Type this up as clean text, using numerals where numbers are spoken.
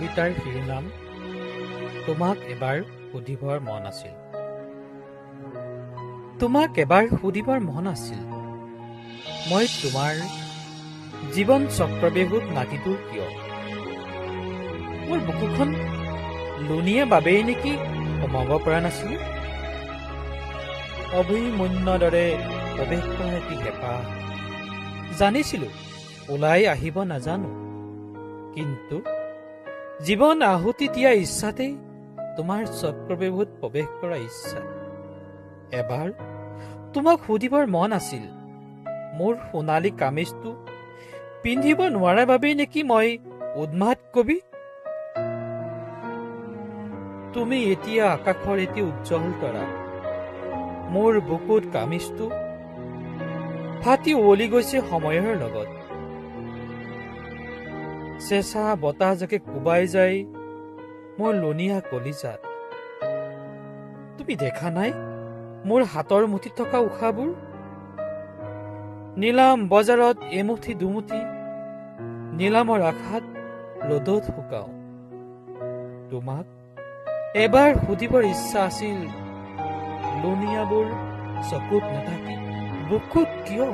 কবিতাৰ শিৰোনাম তোমাক এবাৰ সুধিবৰ মন আছিল। তোমাক এবাৰ সুধিবৰ মন আছিল, মই তোমাৰ জীৱন চক্ৰবেহুত নাতিটো কিয়? মোৰ বুকুখন লুনিয়ে বাবেই নেকি সোমাব পৰা নাছিল? অভিমন্যুৰ দৰে প্ৰৱেশ কৰা এটি হেঁপাহ, জানিছিলো ওলাই আহিব নাজানো, কিন্তু জীৱন আহুতি দিয়া ইচ্ছাতেই তোমাৰ চক্ৰবেহুত প্ৰৱেশ কৰা ইচ্ছা। এবাৰ তোমাক সুধিবৰ মন আছিল, মোৰ সোণালী কামিজটো পিন্ধিব নোৱাৰাৰ বাবেই নেকি মই উন্মাদ কবি? তুমি এতিয়া আকাশৰ এটি উজ্জ্বল তৰা, মোৰ বুকুত কামিজটো ফাটি উৱলি গৈছে সময়ৰ লগত। চেঁচা বতাহজাকে কোবাই যায় মোৰ লুনীয়া কলিজাত। তুমি দেখা নাই মোৰ হাতৰ মুঠিত থকা উশাবোৰ? নিলাম বজাৰত এমুঠি দুমুঠি, নিলামৰ আশাত ৰ'দত শুকাও। তোমাক এবাৰ সুধিবৰ ইচ্ছা আছিল, লুনীয়াবোৰ চকুত নাথাকি বুকুত কিয়?